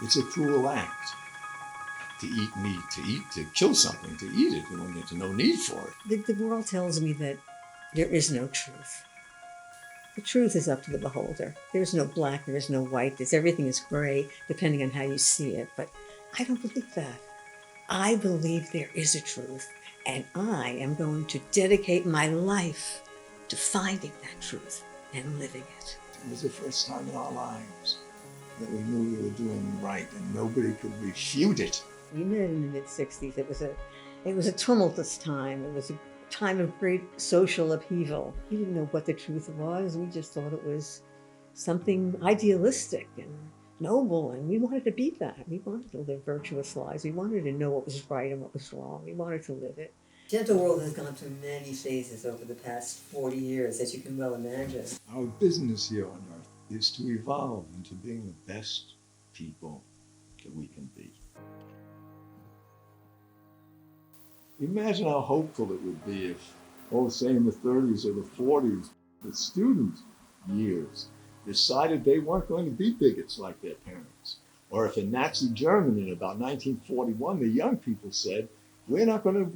It's a cruel act to eat meat, to kill something, to eat it when there's no need for it. The world tells me that there is no truth. The truth is up to the beholder. There's no black, there is no white, everything is gray, depending on how you see it. But I don't believe that. I believe there is a truth, and I am going to dedicate my life to finding that truth and living it. It was the first time in our lives that we knew we were doing right, and nobody could refute it. We met in the mid-'60s. It was a tumultuous time. It was a time of great social upheaval. We didn't know what the truth was. We just thought it was something idealistic and noble, and we wanted to be that. We wanted to live virtuous lives. We wanted to know what was right and what was wrong. We wanted to live it. Gentle World has gone through many phases over the past 40 years, as you can well imagine. Our business here on earth is to evolve into being the best people that we can be. Imagine how hopeful it would be if, say in the 30s or the 40s, the student years decided they weren't going to be bigots like their parents. Or if in Nazi Germany in about 1941, the young people said, we're not going to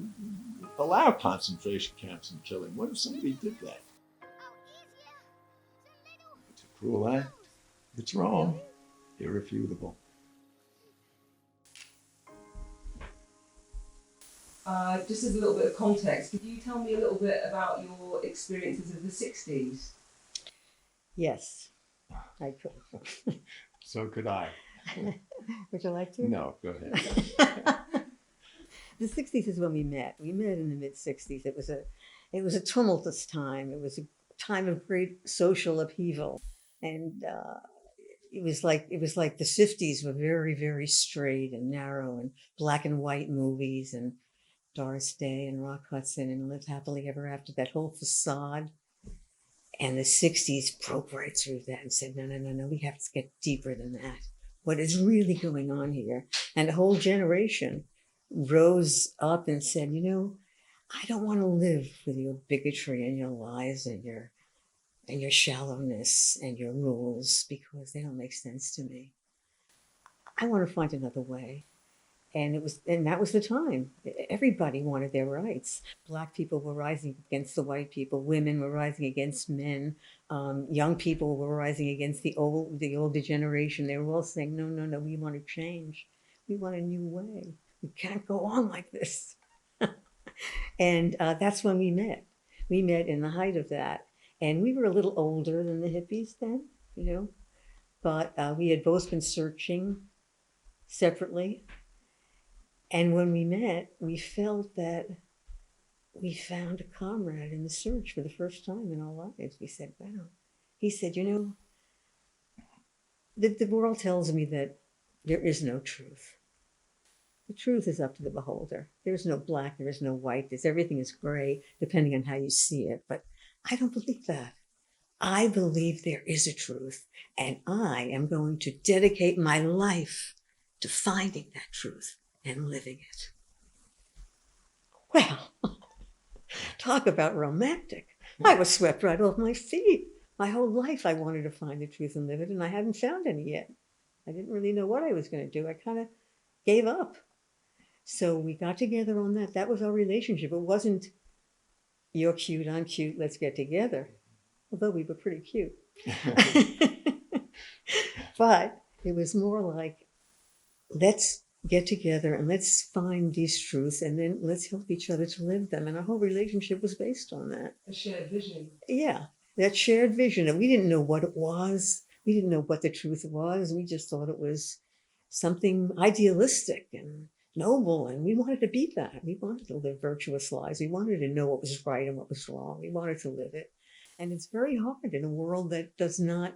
allow concentration camps and killing. What if somebody did that? It's a cruel act. It's wrong. Irrefutable. Just as a little bit of context, could you tell me a little bit about your experiences of the 60s? Yes, I could. So could I. Would you like to? No, go ahead. The 60s is when we met. We met in the mid-'60s. It was a tumultuous time. It was a time of great social upheaval, and it was like the 50s were very, very straight and narrow, and black and white movies, and Doris Day and Rock Hudson and Live Happily Ever After, that whole facade. And the 60s broke right through that and said, no, we have to get deeper than that. What is really going on here? And the whole generation rose up and said, I don't want to live with your bigotry and your lies and your shallowness and your rules, because they don't make sense to me. I want to find another way. And that was the time. Everybody wanted their rights. Black people were rising against the white people. Women were rising against men. Young people were rising against the older generation. They were all saying, no, we want to change. We want a new way. We can't go on like this. And that's when we met. We met in the height of that. And we were a little older than the hippies then, but we had both been searching separately. And when we met, we felt that we found a comrade in the search for the first time in our lives. We said, wow. He said, the world tells me that there is no truth. The truth is up to the beholder. There's no black, there is no white, everything is gray, depending on how you see it. But I don't believe that. I believe there is a truth, and I am going to dedicate my life to finding that truth and living it. Well, talk about romantic. I was swept right off my feet. My whole life I wanted to find the truth and live it, and I hadn't found any yet. I didn't really know what I was going to do. I kind of gave up. So we got together on that. That was our relationship. It wasn't, you're cute, I'm cute, let's get together. Although we were pretty cute. But it was more like, let's get together and let's find these truths, and then let's help each other to live them. And our whole relationship was based on that. A shared vision. Yeah, that shared vision. And we didn't know what it was. We didn't know what the truth was. We just thought it was something idealistic and noble, and we wanted to be that. We wanted to live virtuous lives. We wanted to know what was right and what was wrong. We wanted to live it. And it's very hard in a world that it's not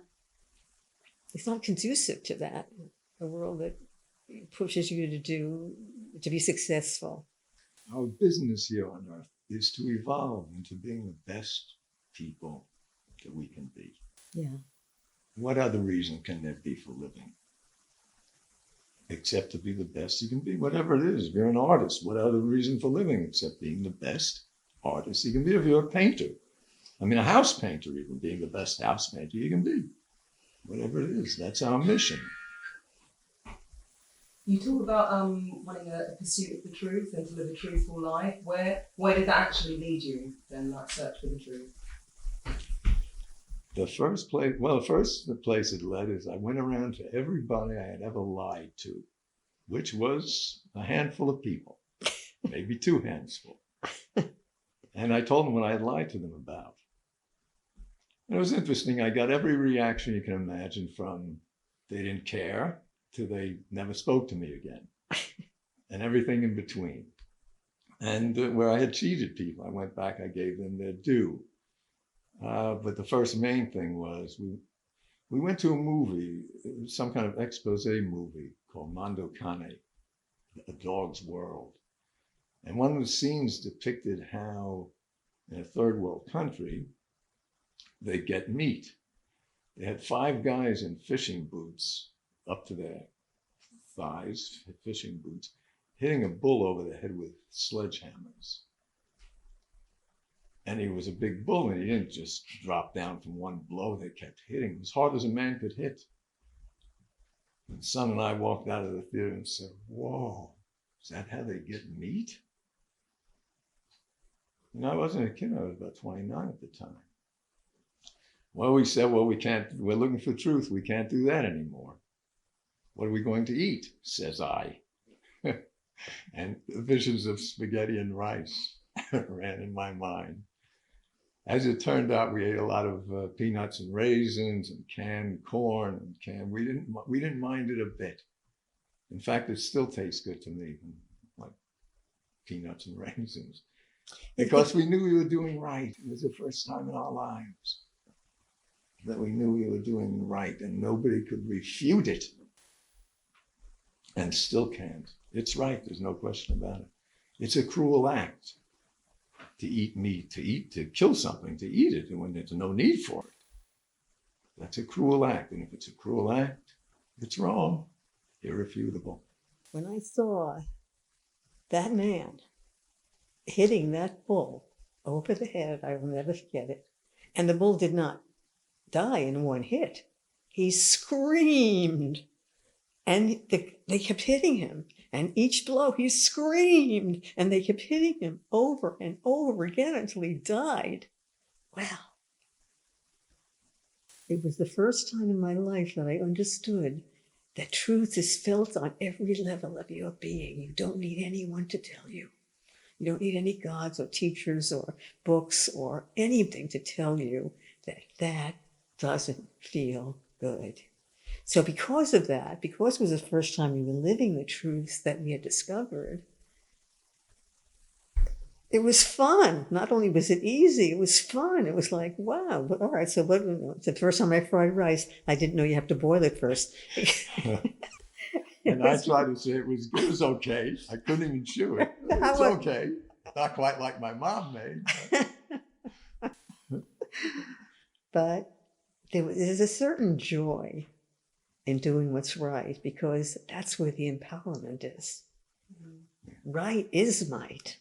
conducive to that. A world that pushes you to be successful. Our business here on earth is to evolve into being the best people that we can be. Yeah. What other reason can there be for living? Except to be the best you can be, whatever it is. If you're an artist, what other reason for living except being the best artist you can be? If you're a painter, a house painter, even being the best house painter you can be. Whatever it is, that's our mission. You talk about wanting a pursuit of the truth and to live a truthful life. Where did that actually lead you then, that search for the truth? The first place it led is I went around to everybody I had ever lied to, which was a handful of people, maybe 2 handfuls. And I told them what I had lied to them about. And it was interesting. I got every reaction you can imagine, from they didn't care to they never spoke to me again, and everything in between. And where I had cheated people, I went back, I gave them their due. But the first main thing was we went to a movie, some kind of expose movie called Mondo Cane, A Dog's World. And one of the scenes depicted how in a third world country, they get meat. They had 5 guys in fishing boots up to their thighs, fishing boots, hitting a bull over the head with sledgehammers. And he was a big bull, and he didn't just drop down from one blow. They kept hitting as hard as a man could hit. And Son and I walked out of the theater and said, whoa, is that how they get meat? And I wasn't a kid, I was about 29 at the time. Well, we said, well, we're looking for truth. We can't do that anymore. What are we going to eat? Says I. And visions of spaghetti and rice ran in my mind. As it turned out, we ate a lot of peanuts and raisins and canned corn and we didn't mind it a bit. In fact, it still tastes good to me, like peanuts and raisins, because we knew we were doing right. It was the first time in our lives that we knew we were doing right, and nobody could refute it, and still can't. It's right, there's no question about it. It's a cruel act to eat meat, to kill something, to eat it, and when there's no need for it. That's a cruel act, and if it's a cruel act, it's wrong, irrefutable. When I saw that man hitting that bull over the head, I will never forget it, and the bull did not die in one hit. He screamed, and they kept hitting him, and each blow he screamed, and they kept hitting him over and over again until he died. Wow. It was the first time in my life that I understood that truth is felt on every level of your being. You don't need anyone to tell you. You don't need any gods or teachers or books or anything to tell you that that doesn't feel good. So because of that, because it was the first time we were living the truths that we had discovered, it was fun. Not only was it easy, it was fun. It was like, wow, all right, so what, it's the first time I fried rice, I didn't know you have to boil it first. And I tried to say it was okay. I couldn't even chew it. It's okay. Not quite like my mom made. But there's a certain joy in doing what's right, because that's where the empowerment is. Right is might.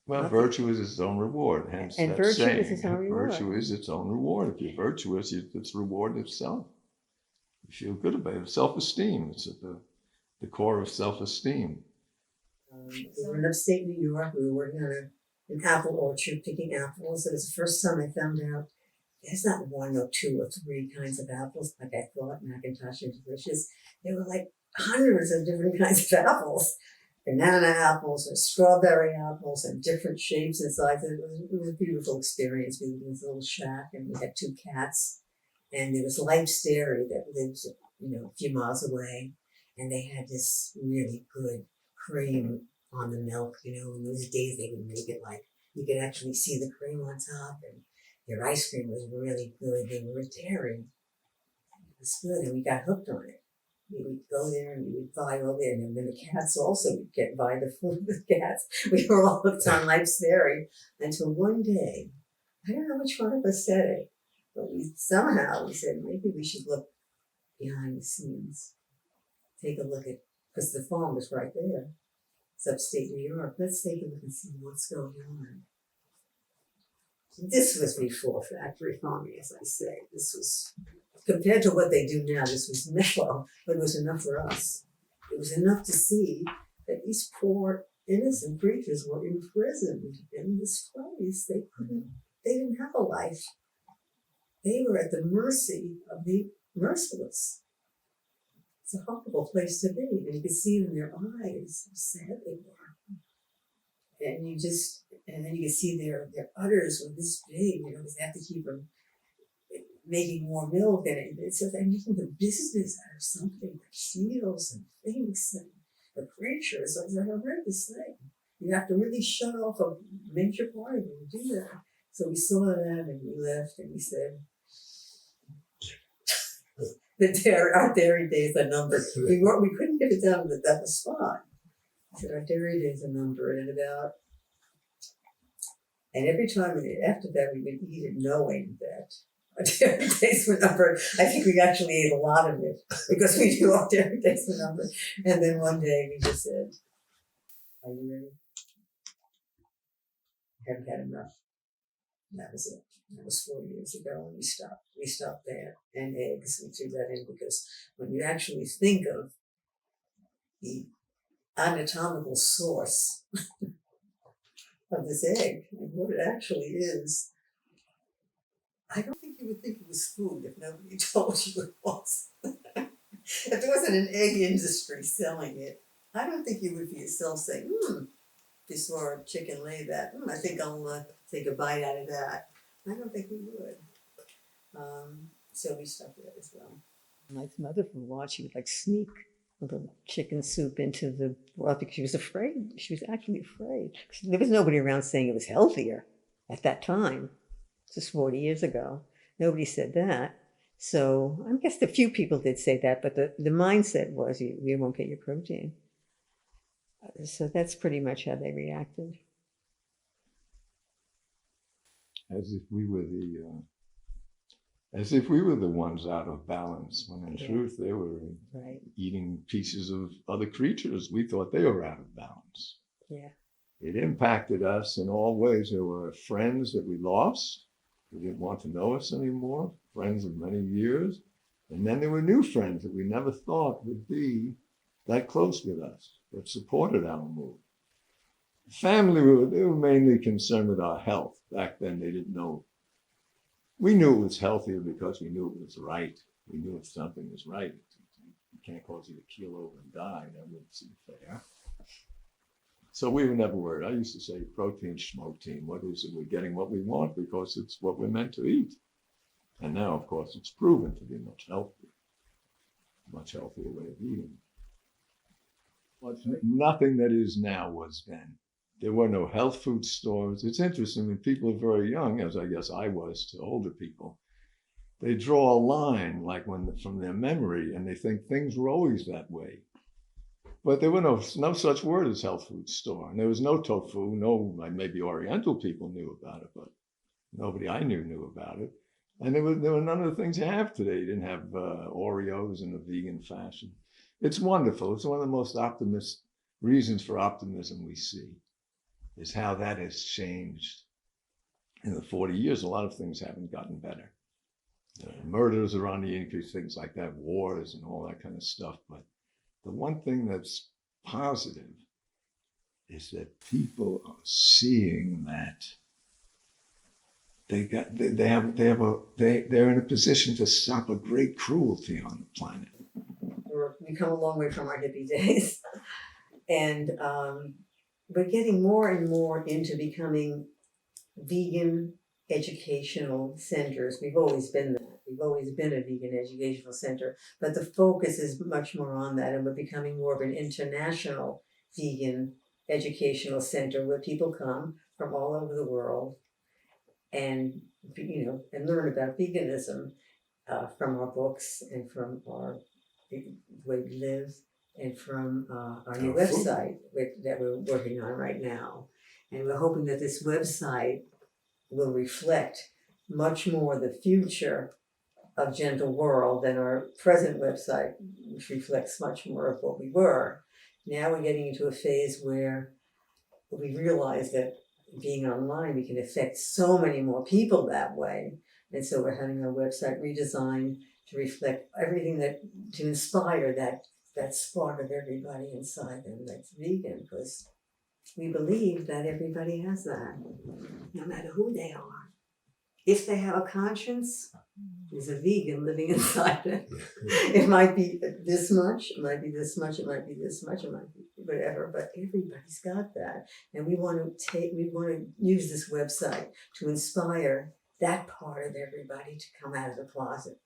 Well, virtue is its own reward. Hence, and that virtue saying, is its own reward. Virtue is its own reward. If you're virtuous, it's reward itself. You feel good about it. Self-esteem. It's at the core of self-esteem. We were in upstate New York. We were working on an apple orchard, picking apples. It was the first time I found out there's not 1 or 2 or 3 kinds of apples like I thought, Macintosh and delicious. There were like hundreds of different kinds of apples. Banana apples and strawberry apples and different shapes and sizes. It was a beautiful experience. We lived in this little shack and we had 2 cats. And there was Life's Dairy that lived, a few miles away. And they had this really good cream on the milk. In those days they would make it like you could actually see the cream on top, and their ice cream was really good. They were a dairy. It was good, and we got hooked on it. We would go there and we would buy all there, and then the cats also would buy the food with the cats. We were all hooked on Life's Dairy until one day, I don't know which one of us said it, but we said maybe we should look behind the scenes, take a look at, because the farm was right there. It's upstate New York. Let's take a look and see what's going on. This was before factory farming, as I say. This was, compared to what they do now, this was mellow, but it was enough for us. it was enough to see that these poor innocent creatures were imprisoned in this place. They didn't have a life. They were at the mercy of the merciless. It's a horrible place to be. And you could see it in their eyes how sad they were. And then you could see their udders were this big, because they have to keep them making more milk. And it says they're making a business out of something like seals and things and the creatures. It was a horrendous thing. You have to really shut off a major part of you to do that. So we saw that and we left and we said, our dairy days are numbered. We couldn't get it down to the spot. I said, our dairy days are numbered, and every time after that we would eat it knowing that our dairy days were numbered. I think we actually ate a lot of it because we knew our dairy days were numbered. And then one day we just said, are you ready? I haven't had enough. And that was it. That was 4 years ago, and we stopped. We stopped there. And eggs, we threw that in because when you actually think of the anatomical source of this egg and what it actually is, I don't think you would think it was food if nobody told you it was. If there wasn't an egg industry selling it, I don't think you would be yourself saying, if you saw a chicken lay that, I think I'll take a bite out of that. I don't think we would. So we stopped there as well. My mother would watch, she would sneak a little chicken soup into the broth because she was afraid. She was actually afraid. There was nobody around saying it was healthier at that time. This is 40 years ago. Nobody said that. So I guess a few people did say that, but the mindset was you won't get your protein. So that's pretty much how they reacted. As if we were the ones out of balance, when in truth they were eating pieces of other creatures. We thought they were out of balance. Yeah. It impacted us in all ways. There were friends that we lost who didn't want to know us anymore, friends of many years. And then there were new friends that we never thought would be that close with us, that supported our move. Family, they were mainly concerned with our health. Back then, they didn't know. We knew it was healthier because we knew it was right. We knew if something was right, it can't cause you to keel over and die. That wouldn't seem fair. So we were never worried. I used to say, protein, schmotein. What is it? We're getting what we want because it's what we're meant to eat. And now, of course, it's proven to be much healthier way of eating. But nothing that is now was then. There were no health food stores. It's interesting when people are very young, as I guess I was to older people, they draw a line from their memory and they think things were always that way. But there were no such word as health food store. And there was no tofu, maybe Oriental people knew about it, but nobody I knew about it. And there were none of the things you have today. You didn't have Oreos in a vegan fashion. It's wonderful. It's one of the most reasons for optimism we see, is how that has changed. In the 40 years, a lot of things haven't gotten better. Murders are on the increase, things like that, wars and all that kind of stuff. But the one thing that's positive is that people are seeing that they're in a position to stop a great cruelty on the planet. We've come a long way from our hippie days, and we're getting more and more into becoming vegan educational centers. We've always been that. We've always been a vegan educational center, but the focus is much more on that, and we're becoming more of an international vegan educational center where people come from all over the world and learn about veganism from our books and from the way we live and from our new website that we're working on right now. And we're hoping that this website will reflect much more the future of Gentle World than our present website, which reflects much more of what we were. Now we're getting into a phase where we realize that being online, we can affect so many more people that way. And so we're having our website redesigned to reflect everything to inspire that that spark of everybody inside them that's vegan, because we believe that everybody has that, no matter who they are. If they have a conscience, there's a vegan living inside them. It might be this much, it might be this much, it might be this much, it might be whatever, but everybody's got that. And we want to use this website to inspire that part of everybody to come out of the closet.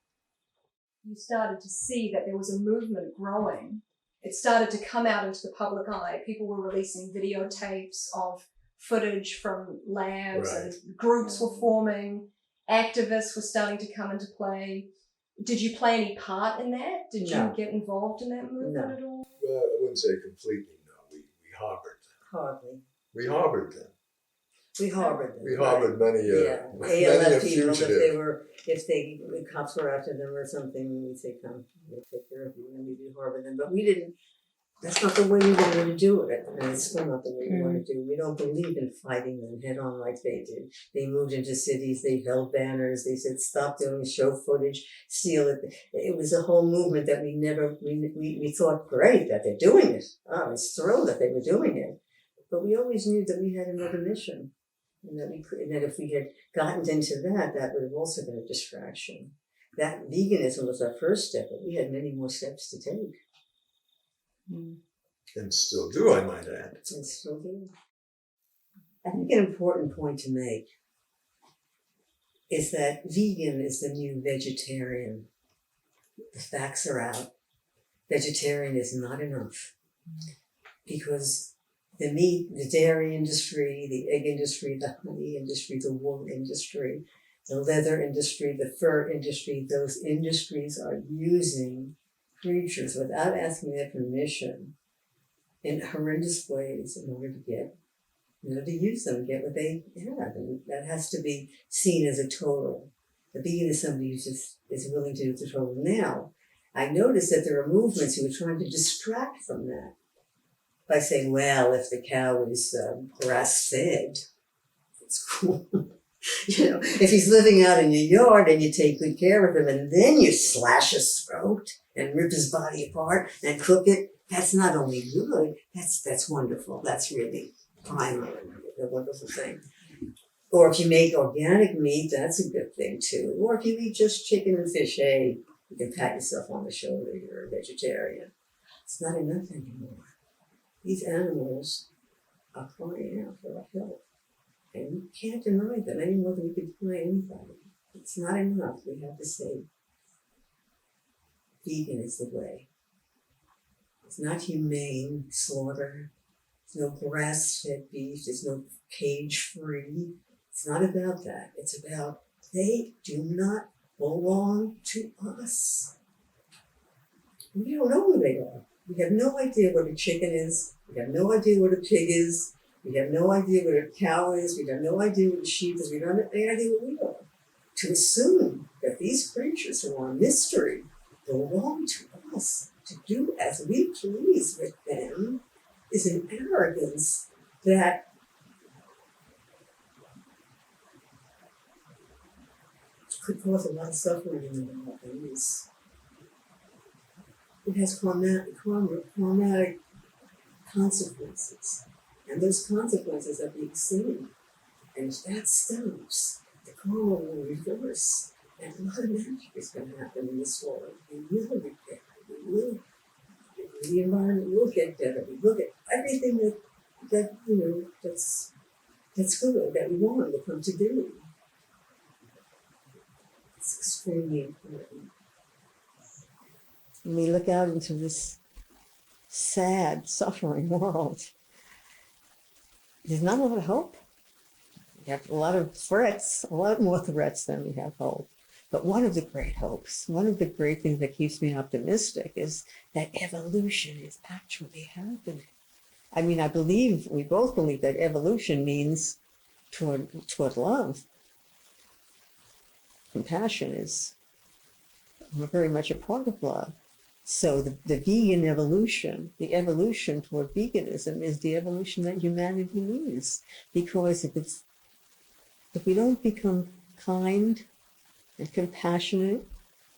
You started to see that there was a movement growing. It started to come out into the public eye. People were releasing videotapes of footage from labs, Right. and groups were forming. Activists were starting to come into play. Did you play any part in that? Did No. you get involved in that movement No. at all? Well, I wouldn't say completely, no. We harbored them. Hardly. We harbored them. We harbored them. We harbored many, many a ALF people, fugitive. if the cops were after them or something, we'd say, come, we'll take care of you, and we did harbor them. But we didn't, that's not the way we wanted to do it, and it's still not the way we want to do it. We don't believe in fighting them head on like they did. They moved into cities, they held banners, they said, stop doing show footage, steal it. It was a whole movement that we thought, great that they're doing it. I was thrilled that they were doing it. But we always knew that we had another mission. And that if we had gotten into that, that would have also been a distraction. That veganism was our first step, but we had many more steps to take. And still do, I might add. And still do. I think an important point to make is that vegan is the new vegetarian. The facts are out. Vegetarian is not enough. Because the meat, the dairy industry, the egg industry, the honey industry, the wool industry, the leather industry, the fur industry, those industries are using creatures without asking their permission in horrendous ways in order to use them, get what they have. And that has to be seen as a total. The vegan is somebody who just is willing to do the total. Now, I noticed that there are movements who are trying to distract from that by saying, well, if the cow is grass-fed, it's cool. If he's living out in your yard and you take good care of him and then you slash his throat and rip his body apart and cook it, that's not only good, that's wonderful. That's really primal, a wonderful thing. Or if you make organic meat, that's a good thing too. Or if you eat just chicken and fish, hey, you can pat yourself on the shoulder, you're a vegetarian. It's not enough anymore. These animals are crying out for our help. And we can't deny them any more than we could deny anybody. It's not enough. We have to say, vegan is the way. It's not humane slaughter. There's no grass-fed beef. There's no cage-free. It's not about that. It's about they do not belong to us. We don't know who they are. We have no idea what a chicken is. We have no idea what a pig is. We have no idea what a cow is. We have no idea what a sheep is. We don't have any idea what we are. To assume that these creatures who are mystery belong to us, to do as we please with them, is an arrogance that could cause a lot of suffering in the world. It has traumatic consequences. And those consequences are being seen. And if that stops, the karma will reverse. And a lot of magic is going to happen in this world. We will repair. The environment will get better. We will get everything that's good, that we want will come to be. It's extremely important. When we look out into this sad, suffering world, there's not a lot of hope. We have a lot of threats, a lot more threats than we have hope. But one of the great hopes, one of the great things that keeps me optimistic is that evolution is actually happening. I mean, we both believe that evolution means toward love. Compassion is very much a part of love. So the vegan evolution, the evolution toward veganism is the evolution that humanity needs. Because if we don't become kind and compassionate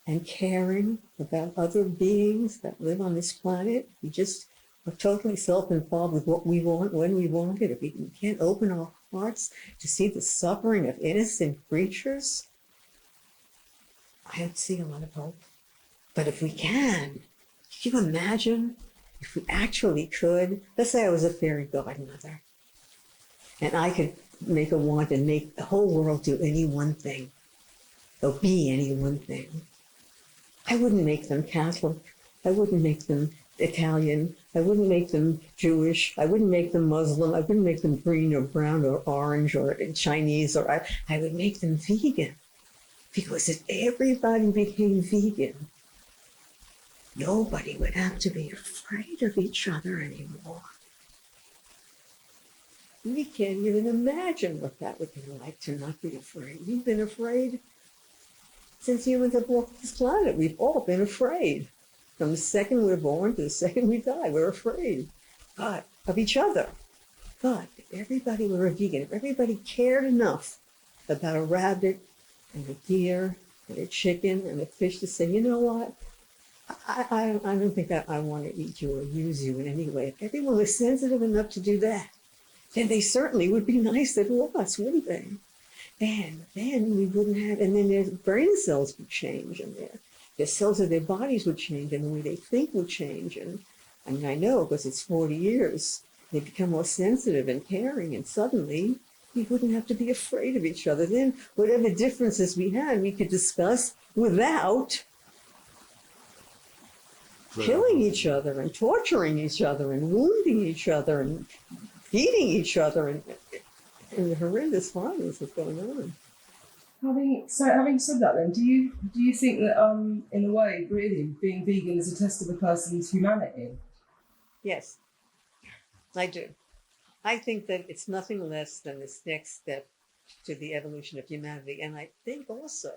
and caring about other beings that live on this planet. We just are totally self-involved with what we want, when we want it. If we can't open our hearts to see the suffering of innocent creatures, I don't see a lot of hope. But if we can you imagine if we actually could? Let's say I was a fairy godmother and I could make a wand and make the whole world do any one thing, or be any one thing. I wouldn't make them Catholic. I wouldn't make them Italian. I wouldn't make them Jewish. I wouldn't make them Muslim. I wouldn't make them green or brown or orange or Chinese. Or I would make them vegan. Because if everybody became vegan, nobody would have to be afraid of each other anymore. We can't even imagine what that would be like to not be afraid. We've been afraid since humans have walked this planet. We've all been afraid. From the second we're born to the second we die, we're afraid. God, of each other. God, if everybody were a vegan, if everybody cared enough about a rabbit and a deer and a chicken and a fish to say, you know what? I don't think that I want to eat you or use you in any way. If everyone was sensitive enough to do that, then they certainly would be nicer to us, wouldn't they? Then we wouldn't have, and then their brain cells would change, and their cells of their bodies would change, and the way they think would change. And I mean, I know because it's 40 years, they become more sensitive and caring, and suddenly we wouldn't have to be afraid of each other. Then whatever differences we had, we could discuss without killing each other and torturing each other and wounding each other and feeding each other and the horrendous violence that's going on. Having said that, then, do you think that in a way, really, being vegan is a test of a person's humanity? Yes, I do. I think that it's nothing less than this next step to the evolution of humanity, and I think also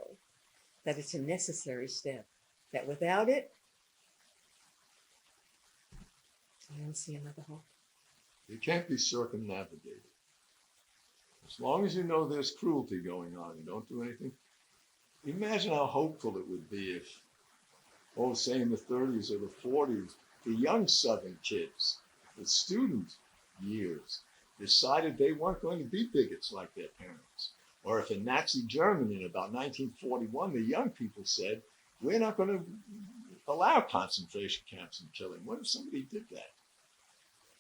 that it's a necessary step. That without it, I don't see another hope. You can't be circumnavigated. As long as you know there's cruelty going on and don't do anything, imagine how hopeful it would be if, say in the 30s or the 40s, the young Southern kids, the student years, decided they weren't going to be bigots like their parents. Or if in Nazi Germany in about 1941, the young people said, we're not going to allow concentration camps and killing. What if somebody did that?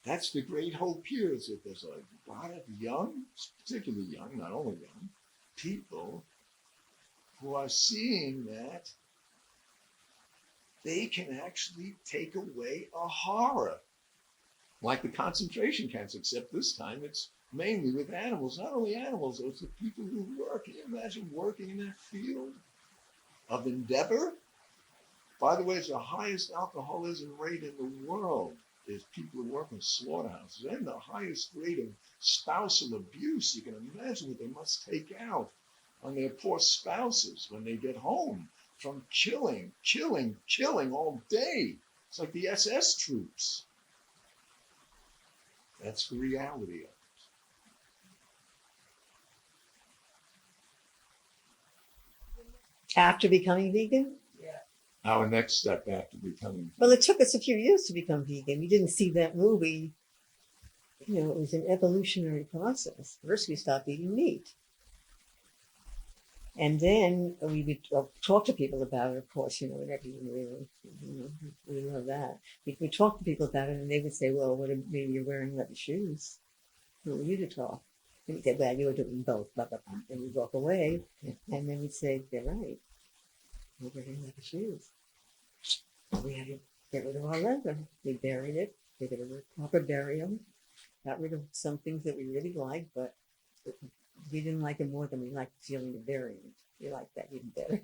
That's the great hope here, is that there's a lot of young, particularly young, not only young, people who are seeing that they can actually take away a horror, like the concentration camps, except this time it's mainly with animals. Not only animals, it's the people who work. Can you imagine working in that field of endeavor? By the way, it's the highest alcoholism rate in the world. Is people who work in slaughterhouses, and the highest rate of spousal abuse. You can imagine what they must take out on their poor spouses when they get home from killing all day. It's like the SS troops. That's the reality of it. After becoming vegan? Our next step after becoming. Well, it took us a few years to become vegan. We didn't see that movie. You know, it was an evolutionary process. First, we stopped eating meat. And then we would talk to people about it, of course, whenever we love that. We talk to people about it, and they would say, well, maybe you're wearing leather shoes. Who are you to talk? And we'd say, well, you're doing both, blah, blah, blah. And we'd walk away, and then we'd say, they're right. We're wearing leather shoes. We had to get rid of our leather. We buried it, did a proper burial, got rid of some things that we really liked, but we didn't like it more than we liked the feeling of burying it. We liked that even better.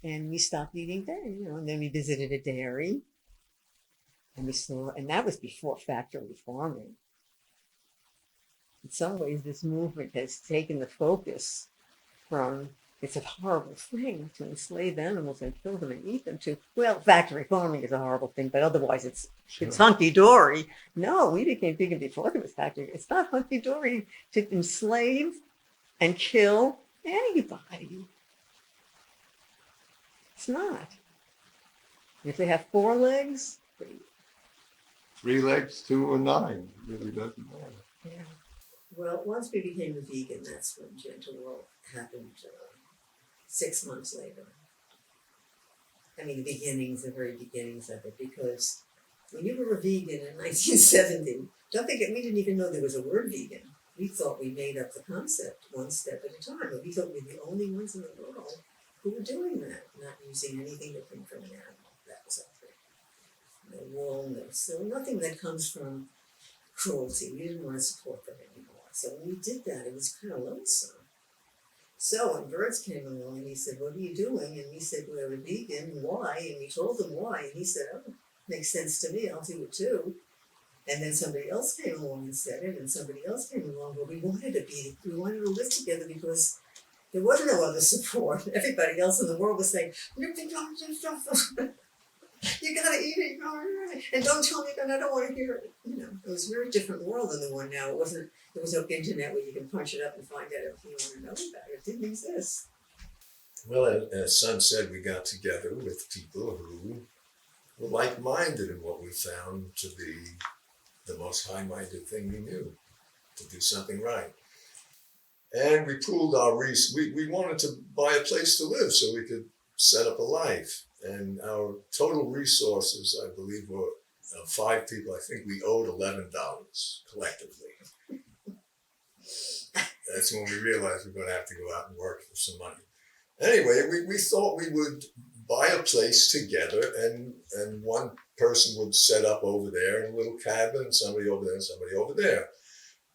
And we stopped eating dairy, and then we visited a dairy, and we saw, and that was before factory farming. In some ways, this movement has taken the focus from it's a horrible thing to enslave animals and kill them and eat them to, well, factory farming is a horrible thing, but otherwise it's hunky-dory. No, we became vegan before it was factory. It's not hunky-dory to enslave and kill anybody. It's not. If they have 4 legs, 3 legs, 2 or 9, it really doesn't matter. yeah. Well, once we became a vegan, that's when Gentle World happened 6 months later. I mean, the very beginnings of it, because when you were a vegan in 1970, don't forget, we didn't even know there was a word vegan. We thought we made up the concept one step at a time, but we thought we were the only ones in the world who were doing that, not using anything that came from an animal. That was our thing. No wool, no silk, nothing that comes from cruelty. We didn't want to support them anymore. So when we did that, it was kind of lonesome. So when Birds came along and he said, "What are you doing?" And we said, "We're a vegan. Why?" And we told him why. And he said, "Oh, makes sense to me. I'll do it too." And then somebody else came along and said it, and somebody else came along. But we wanted to live together because there was no other support. Everybody else in the world was saying, "You can do stuff. You gotta eat it, and don't tell me that I don't want to hear it." You know, it was a very different world than the one now. There was no internet where you can punch it up and find out everything you want to know about it. It didn't exist. Well, as Son said, we got together with people who were like-minded in what we found to be the most high-minded thing we knew, to do something right. And we pooled our we wanted to buy a place to live so we could set up a life. And our total resources, I believe, were 5 people. I think we owed $11 collectively. That's when we realized we were going to have to go out and work for some money. Anyway, we thought we would buy a place together, and one person would set up over there in a little cabin, and somebody over there, and somebody over there.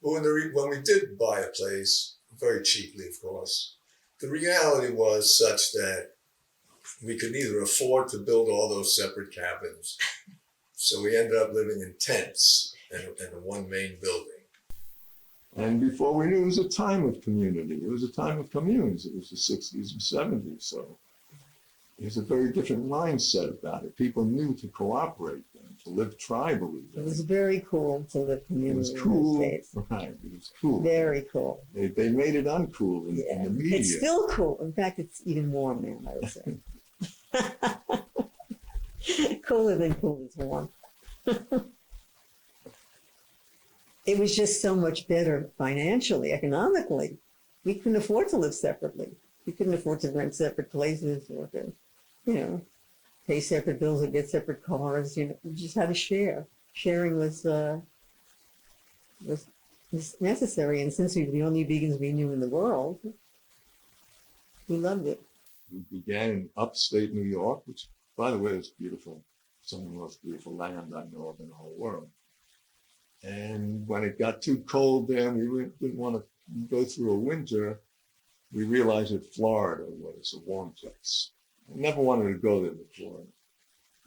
But when we did buy a place, very cheaply, of course, the reality was such that we could neither afford to build all those separate cabins. So we ended up living in tents in one main building. And before we knew, it was a time of community. It was a time of communes. It was the 60s and 70s. So there's a very different mindset about it. People knew to cooperate and to live tribally. It was very cool to live community. It was cool. In those days. Right, it was cool. Very cool. They made it uncool in the media. It's still cool. In fact, it's even more now, I would say. Cooler than cool is warm. It was just so much better financially, economically. We couldn't afford to live separately. We couldn't afford to rent separate places or to, pay separate bills or get separate cars. We just had to share. Sharing was necessary, and since we were the only vegans we knew in the world, we loved it. We began in upstate New York, which, by the way, is beautiful. Some of the most beautiful land I know of in the whole world. And when it got too cold there, and we didn't want to go through a winter, we realized that Florida was a warm place. I never wanted to go there before.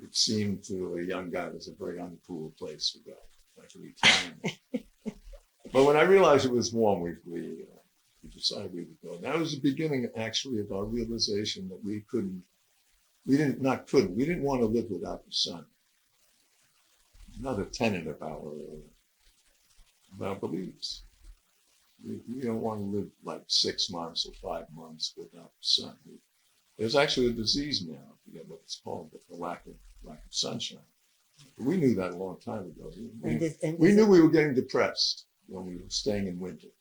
It seemed to a young guy it was a very uncool place to go, like a retirement. But when I realized it was warm, we decided we would go. And that was the beginning, actually, of our realization that we didn't want to live without the sun. Another tenet of our beliefs. We don't want to live like 6 months or 5 months without the sun. There's actually a disease now, I forget what it's called, but the lack of sunshine. But we knew that a long time ago. We knew we were getting depressed when we were staying in winter.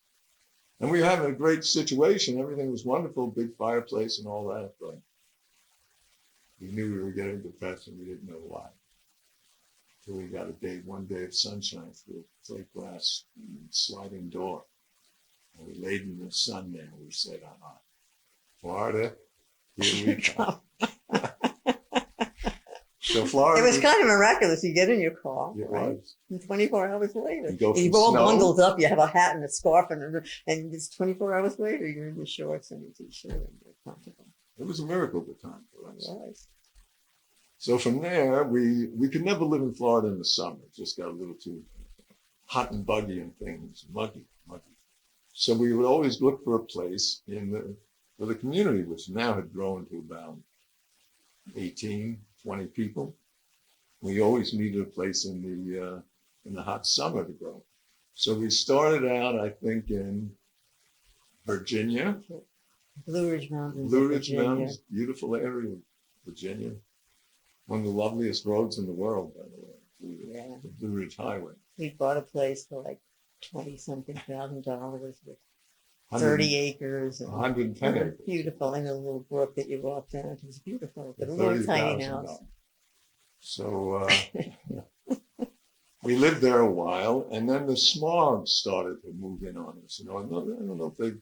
And we were having a great situation. Everything was wonderful, big fireplace and all that, but we knew we were getting depressed and we didn't know why. Until we got one day of sunshine through a plate glass sliding door. And we laid in the sun there and we said, Florida, here we come. So Florida. It was kind of miraculous. You get in your car, right? And 24 hours later, you're all bundled up. You have a hat and a scarf, and it's 24 hours later, you're in your shorts and your t-shirt and you're comfortable. It was a miracle at the time for us. Yes. So from there, we could never live in Florida in the summer. It just got a little too hot and buggy and things, muggy. So we would always look for a place for the community, which now had grown to about 18, 20 people. We always needed a place in the hot summer to go. So we started out, I think, in Virginia. Blue Ridge Mountains, beautiful area, Virginia. One of the loveliest roads in the world, by the way. Yeah. The Blue Ridge Highway. We bought a place for like $20-something thousand with 100 30 acres. And 110 acres. beautiful. And a little brook that you walk down. It was beautiful. But a little tiny house. $30,000. So we lived there a while, and then the smog started to move in on us. I don't know if they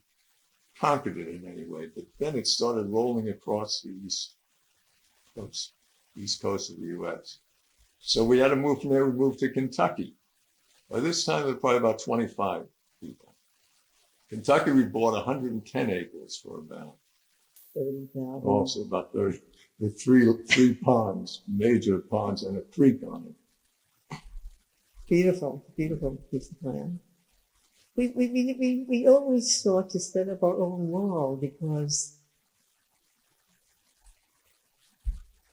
conquered it in any way, but then it started rolling across the east coast of the U.S. So we had to move from there. We moved to Kentucky. By this time, there were probably about 25 people. Kentucky, we bought 110 acres for about 30,000. also about 30. With three ponds, major ponds, and a creek on it. Beautiful, beautiful piece of land. We always sought to set up our own world because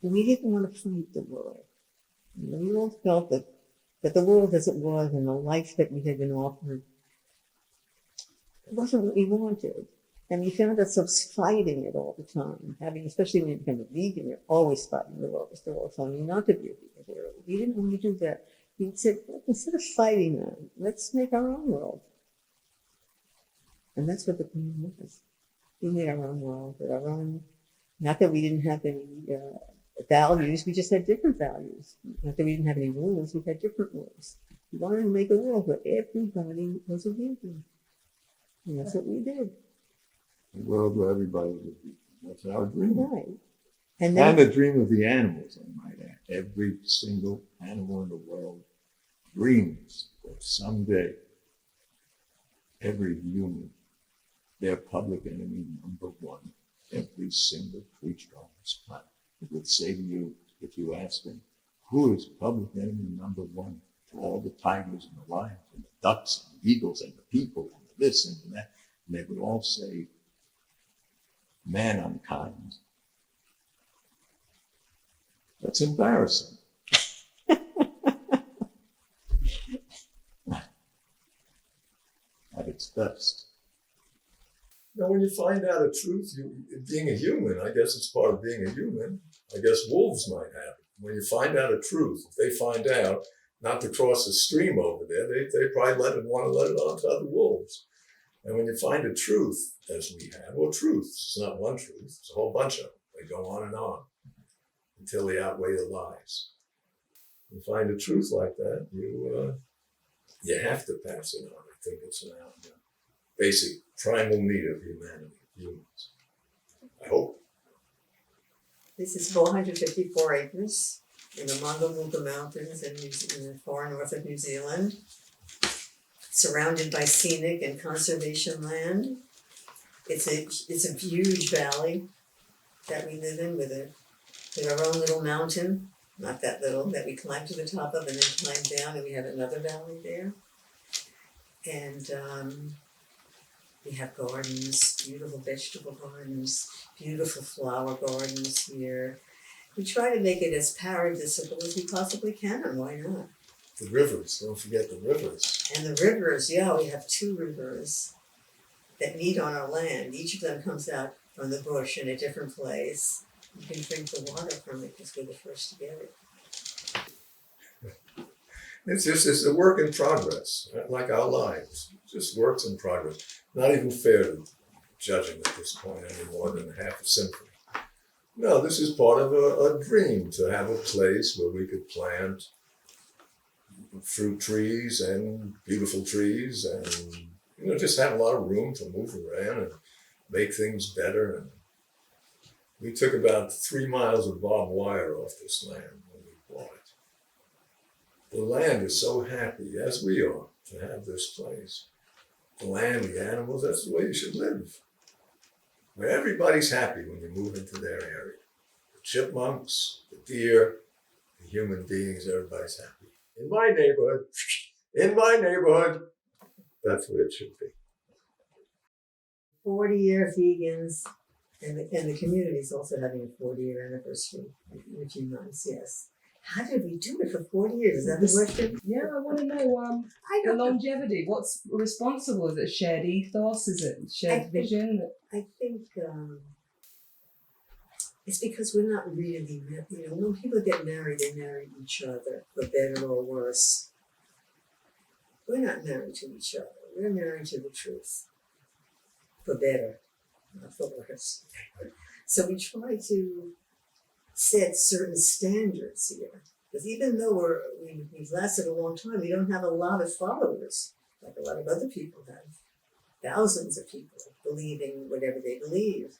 we didn't want to fight the world. We all felt that the world as it was and the life that we had been offered wasn't what we wanted. And we found ourselves fighting it all the time. Especially when you become a vegan, you're always fighting the world. They're all telling you not to be a vegan. We didn't want to do that. We said, instead of fighting them, let's make our own world. And that's what the plan was. We made our own world, with our own, not that we didn't have any values, we just had different values. Not that we didn't have any rules, we had different rules. We wanted to make a world where everybody was a vegan. And that's what we did. A world where everybody was a vegan. That's our dream. Right. And the dream of the animals, I might add. Every single animal in the world dreams that someday every human, their public enemy number one, every single creature on this planet would say to you, if you asked them, who is public enemy number one to all the tigers and the lions and the ducks and the eagles and the people and the this and the that, and they would all say, mankind. That's embarrassing. At its best. Now, when you find out a truth, being a human, I guess it's part of being a human. I guess wolves might have it. When you find out a truth, if they find out not to cross a stream over there, they probably want to let it on to other wolves. And when you find a truth, as we have, well, truth, it's not one truth, it's a whole bunch of them. They go on and on until they outweigh the lies. You find a truth like that, you have to pass it on. I think it's an basic primal need of humanity, humans. I hope. This is 454 acres in the Mongaluga Mountains in the far north of New Zealand, surrounded by scenic and conservation land. It's a huge valley that we live in with our own little mountain, not that little, that we climb to the top of and then climb down, and we have another valley there. And we have gardens, beautiful vegetable gardens, beautiful flower gardens here. We try to make it as paradisable as we possibly can, why not? The rivers, don't forget the rivers. And the rivers, yeah, we have 2 rivers that meet on our land. Each of them comes out from the bush in a different place. You can drink the water from it because we're the first to get it. It's a work in progress, like our lives. It just works in progress. Not even fair to judging at this point any more than half a symphony. No, this is part of a dream to have a place where we could plant fruit trees and beautiful trees and just have a lot of room to move around and make things better. And we took about 3 miles of barbed wire off this land when we bought it. The land is so happy, as we are, to have this place. The land, the animals, that's the way you should live. Where everybody's happy when you move into their area. The chipmunks, the deer, the human beings, everybody's happy. In my neighborhood, that's what it should be. 40-year vegans, and the community's also having a 40-year anniversary in a few months, yes. How did we do it for 40 years? Is that the question? Yeah, I want to know the longevity. What's responsible? Is it shared ethos? Is it shared vision? I think It's because we're not really, when people get married, they marry each other, for better or worse. We're not married to each other. We're married to the truth, for better, not for worse. So we try to set certain standards here. Because even though we've lasted a long time, we don't have a lot of followers, like a lot of other people have. Thousands of people believing whatever they believe.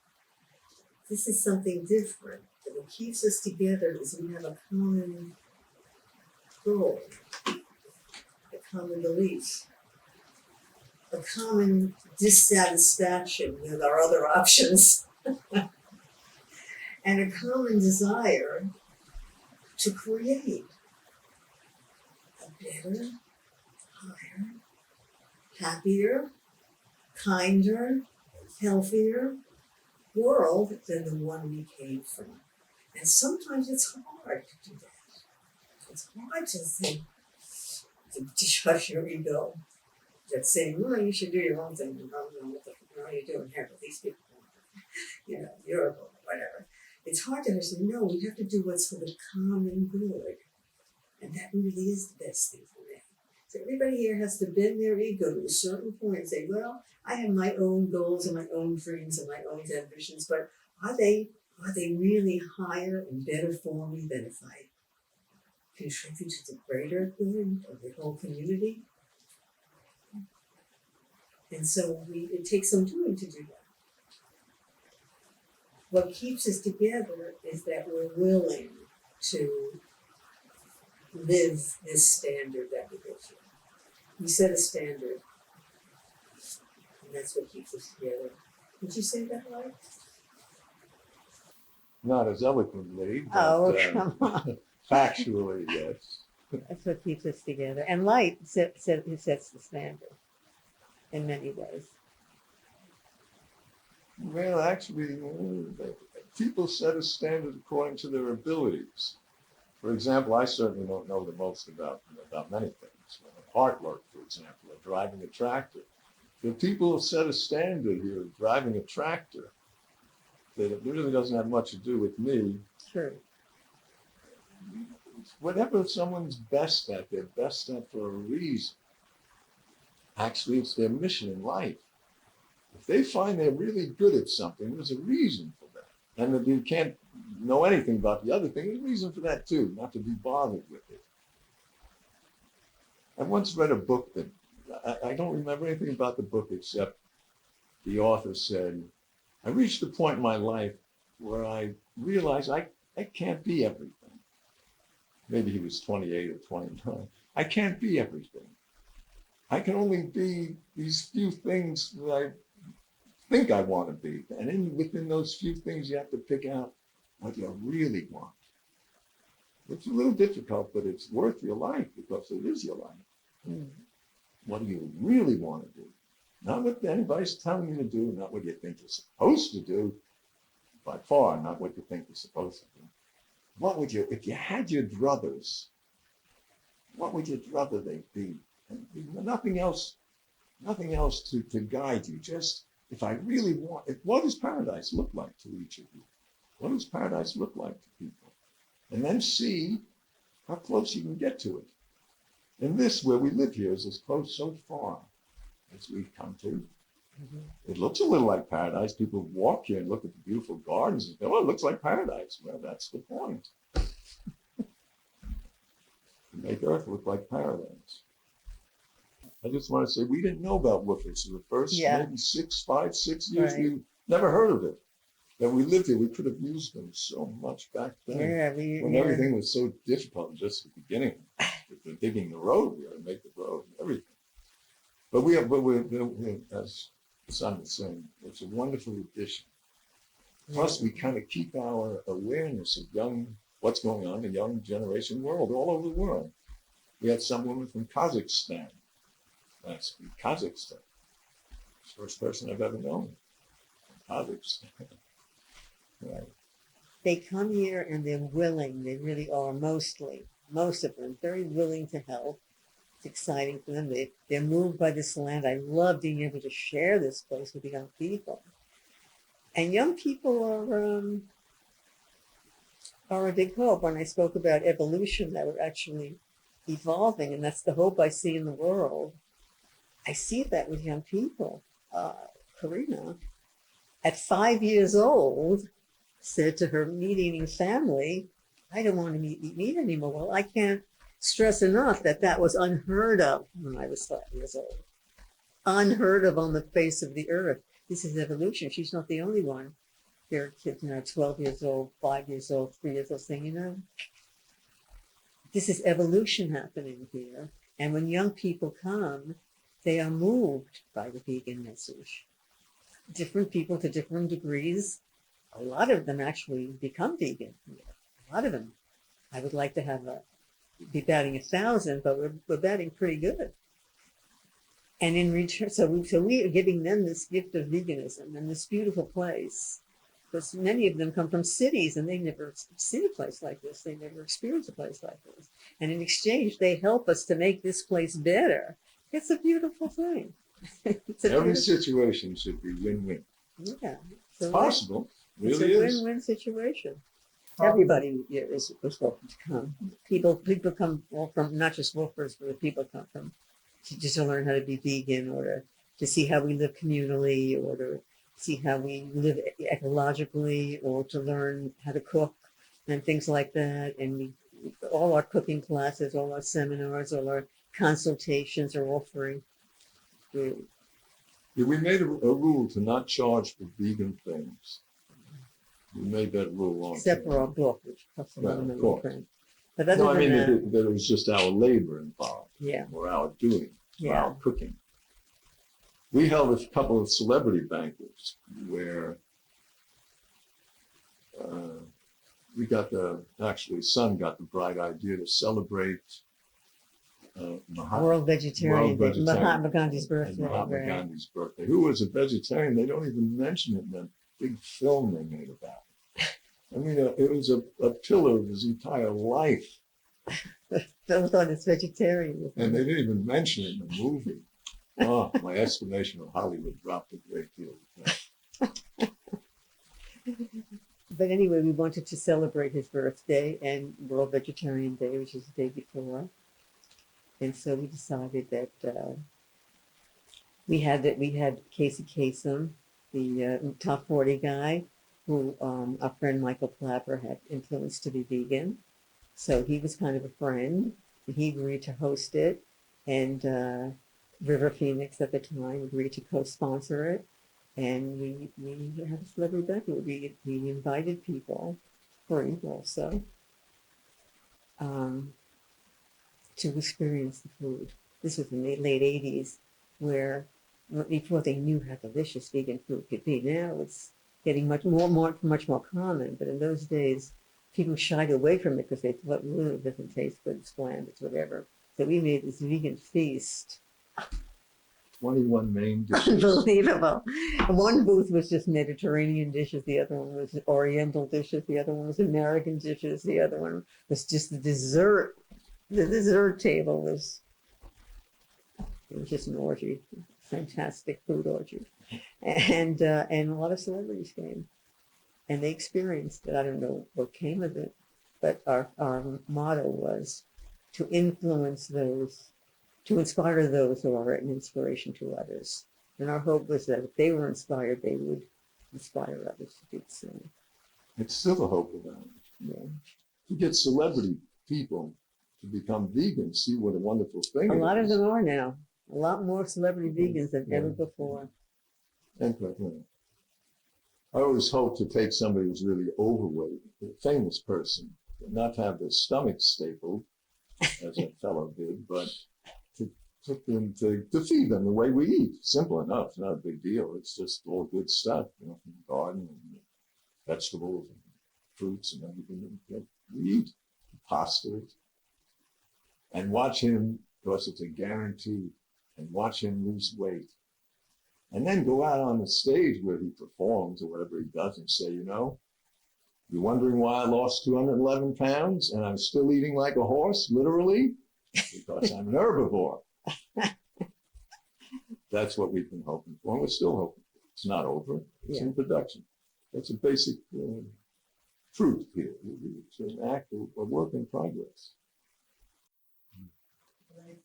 This is something different. But what keeps us together is we have a common goal, a common belief, a common dissatisfaction with our other options, and a common desire to create a better, higher, happier, kinder, healthier world than the one we came from. And sometimes it's hard to do that. It's hard to think, to shut your ego. That's saying, well, you should do your own thing. You know, what are you doing here with these people? Europe or whatever. It's hard to understand, no, we have to do what's for the common good. And that really is the best thing for me. So everybody here has to bend their ego to a certain point and say, well, I have my own goals and my own dreams and my own ambitions, but are they really higher and better for me than if I contribute to the greater good of the whole community? And so it takes some doing to do that. What keeps us together is that we're willing to live this standard that we go through. We set a standard, and that's what keeps us together. Did you say that right? Not as eloquently, but Oh, come on. factually, yes. That's what keeps us together. And light sets the standard in many ways. Well, actually, people set a standard according to their abilities. For example, I certainly don't know the most about many things. Artwork, for example, or driving a tractor. The people have set a standard here of driving a tractor that it really doesn't have much to do with me. True. Whatever someone's best at, they're best at for a reason. Actually, it's their mission in life. If they find they're really good at something, there's a reason for that. And if you can't know anything about the other thing, there's a reason for that too, not to be bothered with it. I once read a book that, I don't remember anything about the book except the author said, I reached a point in my life where I realized I can't be everything. Maybe he was 28 or 29. I can't be everything. I can only be these few things that I think I want to be. And within those few things, you have to pick out what you really want. It's a little difficult, but it's worth your life because it is your life. What do you really want to do? Not what anybody's telling you to do, not what you think you're supposed to do, by far, not what you think you're supposed to do. What would you, if you had your druthers, what would your druther they be? Nothing else to guide you. Just, if I really want, what does paradise look like to each of you? What does paradise look like to people? And then see how close you can get to it. And this, where we live here, is as close so far as we've come to. Mm-hmm. It looks a little like paradise. People walk here and look at the beautiful gardens and go, oh, it looks like paradise. Well, that's the point. To make Earth look like paradise. I just want to say, we didn't know about woofers for the first maybe 6 years. Right. We never heard of it. When we lived here, we could have used them so much back then. Yeah, when everything was so difficult, just at the beginning, with digging the road, we had to make the road and everything. But as the son was saying, it's a wonderful addition. Plus, we kind of keep our awareness of what's going on in the young generation world, all over the world. We had some woman from Kazakhstan last week. Kazakhstan. First person I've ever known from Kazakhstan. Right. They come here and they're willing. They really are most of them, very willing to help. It's exciting for them. They're moved by this land. I love being able to share this place with the young people. And young people are a big hope. When I spoke about evolution, that we're actually evolving, and that's the hope I see in the world. I see that with young people. Karina, at 5 years old, said to her meat-eating family, I don't want to eat meat anymore. Well, I can't stress enough that that was unheard of when I was 5 years old. Unheard of on the face of the earth. This is evolution. She's not the only one. There are kids now, 12 years old, 5 years old, 3 years old, saying, you know, this is evolution happening here. And when young people come, they are moved by the vegan message. Different people to different degrees. A lot of them actually become vegan. A lot of them. I would like to have be batting 1,000, but we're batting pretty good. And in return, so we are giving them this gift of veganism and this beautiful place. Because many of them come from cities and they've never seen a place like this. They never experienced a place like this. And in exchange, they help us to make this place better. It's a beautiful thing. Every situation should be win-win. Yeah. It's possible. It It's really a is. win-win situation. Everybody is welcome to come. People come all from, not just wolfers, but people come from just to learn how to be vegan, or to see how we live communally, or to see how we live ecologically, or to learn how to cook and things like that. And all our cooking classes, all our seminars, all our consultations are all free. Yeah, we made a rule to not charge for vegan things. We made that rule on. Except for our book, which costs a lot of Right, of money to course. print. But other No, I than mean that, that it was just our labor involved, yeah, or our doing, or yeah. our cooking. We held a couple of celebrity banquets where actually son got the bright idea to celebrate World Vegetarian Day, Mahatma Gandhi's birthday. Mahatma Right. Gandhi's birthday. Who was a vegetarian? They don't even mention it in the big film they made about it. I mean, it was a pillar of his entire life, Phil thought it's vegetarian. and they didn't even mention it in the movie. Oh, my estimation of Hollywood dropped a great deal. But anyway, we wanted to celebrate his birthday and World Vegetarian Day, which is the day before. And so we decided that we had Casey Kasem, the top 40 guy, who our friend Michael Clapper had influenced to be vegan. So he was kind of a friend, and he agreed to host it. And River Phoenix at the time agreed to co-sponsor it. And we had a celebrity banquet. We invited people, free also, to experience the food. This was in the late 80s, where before they knew how delicious vegan food could be. Now it's getting much more common. But in those days, people shied away from it because they thought, it doesn't taste good, it's bland, it's whatever. So we made this vegan feast. 21 main dishes. Unbelievable. One booth was just Mediterranean dishes, the other one was Oriental dishes, the other one was American dishes, the other one was just the dessert. The dessert table was just an orgy, fantastic food orgy. And a lot of celebrities came, and they experienced it. I don't know what came of it, but our motto was to influence those, to inspire those who are an inspiration to others. And our hope was that if they were inspired, they would inspire others to do the same. It's still a hope about it. Yeah. To get celebrity people to become vegans, see what a wonderful thing A it lot of is. them are now. A lot more celebrity vegans than ever before. And, I always hope to take somebody who's really overweight, a famous person, not to have their stomach stapled, as that fellow did, but to feed them the way we eat. Simple enough, it's not a big deal. It's just all good stuff, from the garden and vegetables and fruits and everything that we eat, pasta. And watch him, because it's a guarantee, and watch him lose weight. And then go out on the stage where he performs or whatever he does and say, you're wondering why I lost 211 pounds and I'm still eating like a horse, literally? Because I'm an herbivore. That's what we've been hoping for, and we're still hoping for. It's not over. It's in production. That's a basic truth here. It's an act of a work in progress.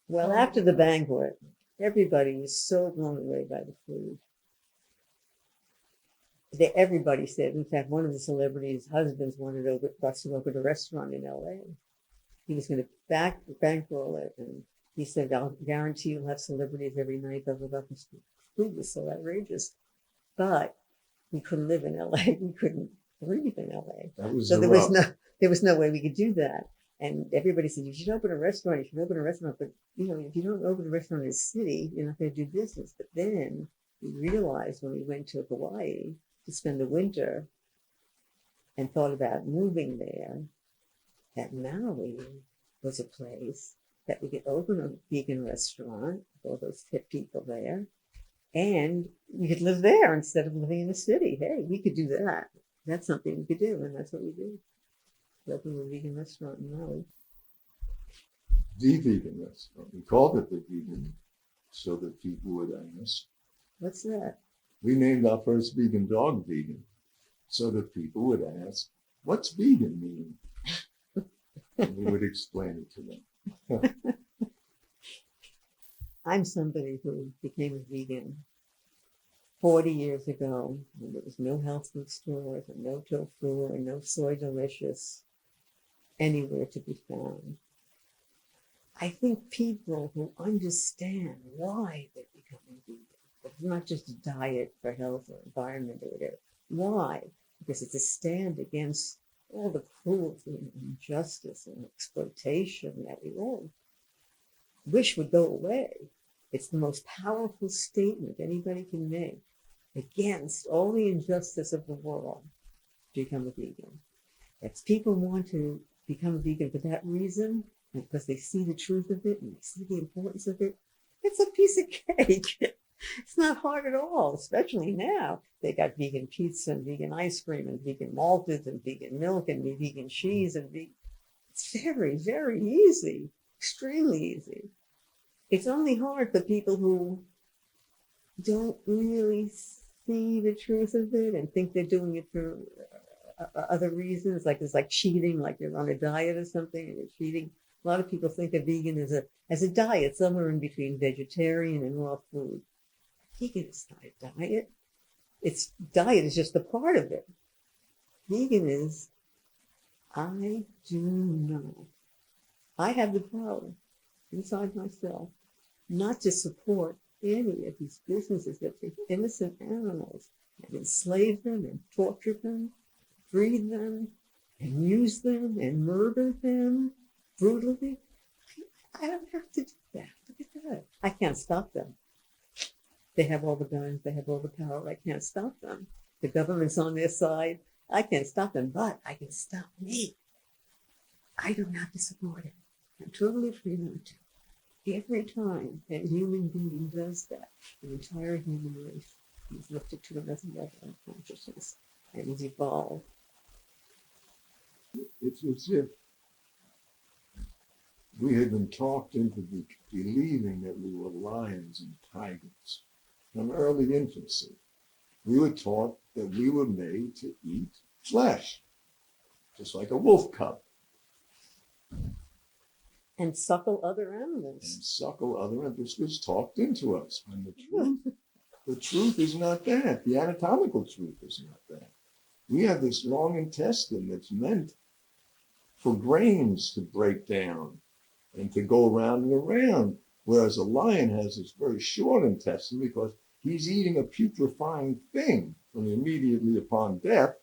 Well, after the banquet, everybody was so blown away by the food. Everybody said, in fact, one of the celebrities' husbands wanted us to open a restaurant in LA. He was going to bankroll it, and he said, I'll guarantee you'll have celebrities every night. Blah, blah, blah. The food was so outrageous. But we couldn't live in LA. We couldn't breathe in LA. That was So the there was no way we could do that. And everybody said, you should open a restaurant. You should open a restaurant. But, you know, if you don't open a restaurant in a city, you're not going to do business. But then we realized when we went to Hawaii to spend the winter and thought about moving there, that Maui was a place that we could open a vegan restaurant with all those hip people there, and we could live there instead of living in the city. Hey, we could do that. That's something we could do, and that's what we did. We opened a vegan restaurant in Maui. The vegan restaurant. We called it the vegan so that people would ask. What's that? We named our first vegan dog Vegan so that people would ask, what's vegan mean? And we would explain it to them. I'm somebody who became a vegan 40 years ago when there was no health food stores and no tofu and no soy delicious anywhere to be found. I think people who understand why they're becoming vegan, it's not just a diet for health or environment or whatever. Why? Because it's a stand against all the cruelty and injustice and exploitation that we all wish would go away. It's the most powerful statement anybody can make against all the injustice of the world to become a vegan. If people want to become a vegan for that reason, because they see the truth of it and they see the importance of it, it's a piece of cake. It's not hard at all, especially now. They got vegan pizza and vegan ice cream and vegan malted and vegan milk and vegan cheese and it's very, very easy, extremely easy. It's only hard for people who don't really see the truth of it and think they're doing it for other reasons, like it's like cheating, like you're on a diet or something and you're cheating. A lot of people think of vegan as a diet, somewhere in between vegetarian and raw food. Vegan is not a diet. Diet is just a part of it. Vegan is, I do know. I have the power inside myself not to support any of these businesses that take innocent animals and enslave them and torture them, breed them and use them and murder them brutally. I don't have to do that. Look at that. I can't stop them. They have all the guns, they have all the power. I can't stop them. The government's on their side. I can't stop them, but I can stop me. I don't have to support it. I'm totally free not to. Every time a human being does that, the entire human race is lifted to another level of consciousness and is evolved. It's as if we had been talked into believing that we were lions and tigers from early infancy. We were taught that we were made to eat flesh, just like a wolf cub. And suckle other animals. And suckle other animals. This was talked into us. And the truth is not that. The anatomical truth is not that. We have this long intestine that's meant for grains to break down and to go around and around, whereas a lion has this very short intestine because he's eating a putrefying thing, and immediately upon death,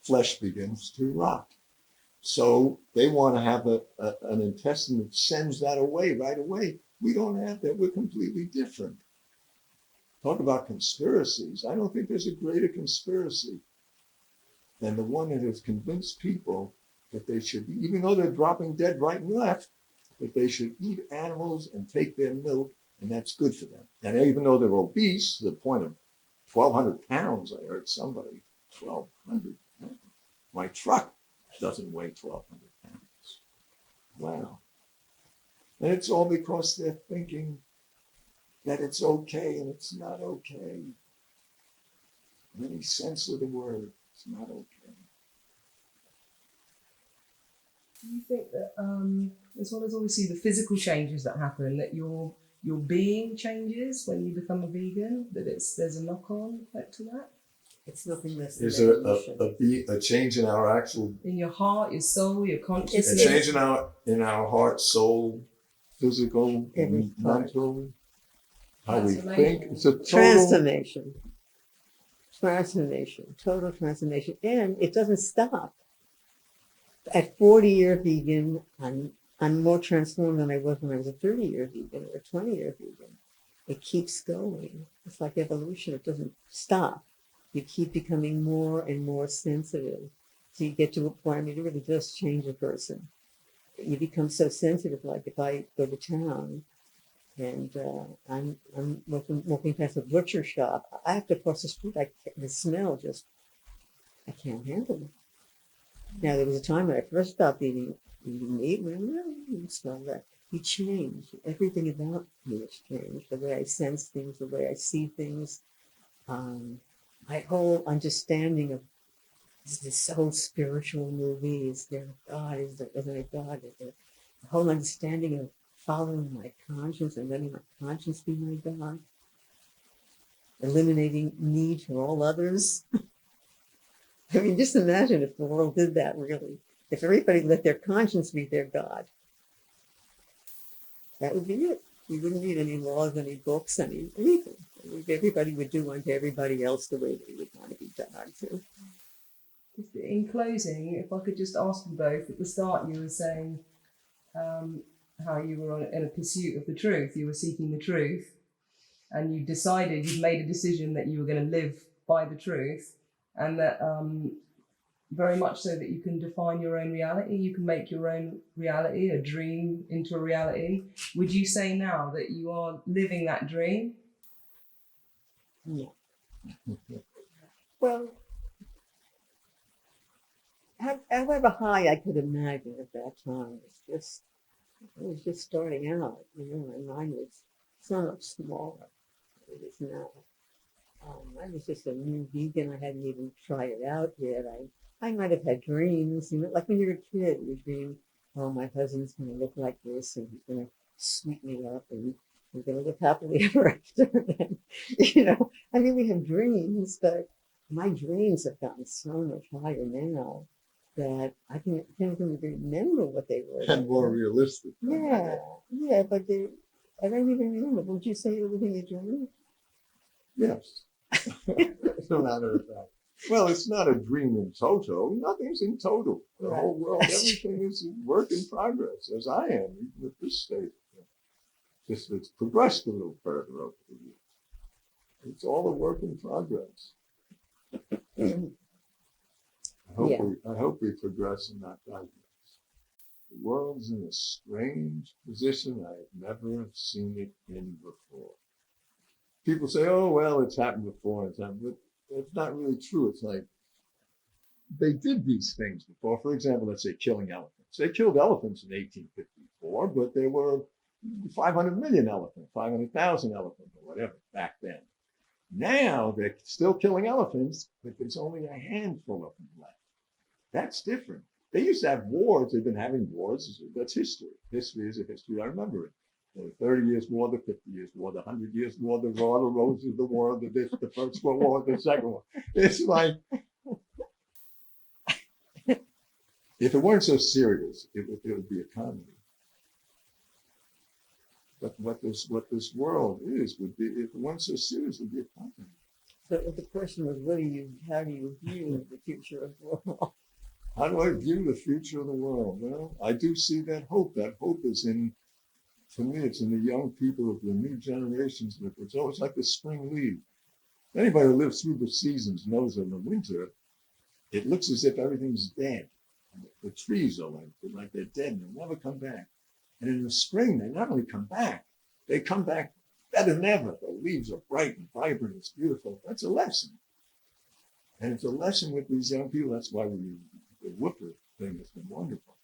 flesh begins to rot. So they want to have an intestine that sends that away right away. We don't have that. We're completely different. Talk about conspiracies. I don't think there's a greater conspiracy than the one that has convinced people that they should, even though they're dropping dead right and left, that they should eat animals and take their milk, and that's good for them. And even though they're obese, to the point of 1,200 pounds, I heard somebody, 1,200 pounds. My truck doesn't weigh 1,200 pounds. Wow. And it's all because they're thinking that it's okay and it's not okay. In any sense of the word, it's not okay. Do you think that, as well as obviously the physical changes that happen, that your being changes when you become a vegan? That there's a knock-on effect to that It's nothing less than Is there evolution. a change in our actual, in your heart, your soul, your a consciousness? change in our heart, soul, physical, Every and part. mental, how we think? Transformation. It's a total. Transformation, total transformation. And it doesn't stop. At 40-year vegan, I'm more transformed than I was when I was a 30-year vegan or a 20-year vegan. It keeps going. It's like evolution. It doesn't stop. You keep becoming more and more sensitive. So you get to a point, I mean, it really does change a person. You become so sensitive, like if I go to town and I'm walking past a butcher shop, I have to cross the street. The smell just, I can't handle it. Now, there was a time when I first stopped eating meat, and I didn't smell that. You change. Everything about me has changed. The way I sense things, the way I see things. My whole understanding of this whole spiritual movie, is there a God? Isn't there God? Is there the whole understanding of following my conscience and letting my conscience be my God? Eliminating need for all others. I mean, just imagine if the world did that, really. If everybody let their conscience be their God, that would be it. We wouldn't need any laws, any books, anything. Everybody would do unto everybody else the way they would want to be done unto. In closing, if I could just ask you both, at the start you were saying how you were in a pursuit of the truth, you were seeking the truth, and you decided, you'd made a decision that you were going to live by the truth, and that very much so that you can define your own reality, you can make your own reality, a dream into a reality. Would you say now that you are living that dream? No. Well, however high I could imagine at that time, I was just starting out. My mind was so much smaller than it is now. I was just a new vegan. I hadn't even tried it out yet. I might have had dreams, like when you're a kid, you dream, oh, my husband's going to look like this, and he's going to sweep me up, and we're going to live happily ever after. And, I mean, we have dreams, but my dreams have gotten so much higher now that I can't even remember what they were. And more realistic. Yeah, but I don't even remember. Would you say it was in your dream? Yes. No matter of fact. Well, it's not a dream in toto. Nothing's in total. The whole world, everything is a work in progress, as I am, even at this stage. Just it's progressed a little further over the years. It's all a work in progress. I hope we progress in that progress. The world's in a strange position I have never seen it in before. People say, oh, well, it's happened before, but it's not really true. It's like they did these things before. For example, let's say killing elephants. They killed elephants in 1854, but there were 500 million elephants, 500,000 elephants, or whatever back then. Now they're still killing elephants, but there's only a handful of them left. That's different. They used to have wars. They've been having wars. That's history. History is a history. I remember it. The 30 Years' War, the 50 Years' War, the 100 Years' War, the War of the Roses, the War of the First World War, the Second War. It's like, if it weren't so serious, it would be a comedy. But what this world is would be, if it weren't so serious, it would be a comedy. So if the question was, how do you view the future of the world? How do I view the future of the world? Well, I do see that hope. That hope is to me, it's in the young people of the new generations. It's always like the spring leaf. Anybody who lives through the seasons knows that in the winter, it looks as if everything's dead. The trees are like they're dead and they'll never come back. And in the spring, they not only come back, they come back better than ever. The leaves are bright and vibrant. It's beautiful. That's a lesson. And it's a lesson with these young people. That's why the Whooper thing has been wonderful.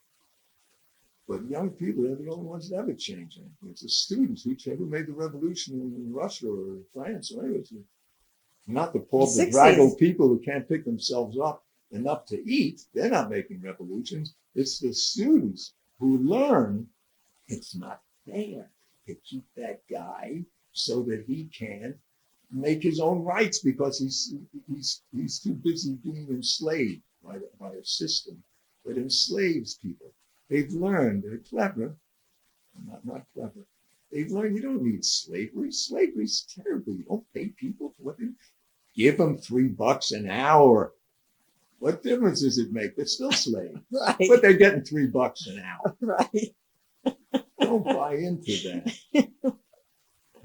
But young people, they're the only ones that ever change anything. It's the students who made the revolution in Russia or France or anything. Not the poor, bedraggled people who can't pick themselves up enough to eat, they're not making revolutions. It's the students who learn it's not fair to keep that guy so that he can make his own rights because he's too busy being enslaved by a system that enslaves people. They've learned, they're clever, not clever. They've learned you don't need slavery. Slavery's terrible. You don't pay people for what they give them $3 an hour. What difference does it make? They're still slaves. Right. But they're getting $3 an hour. Right. Don't buy into that.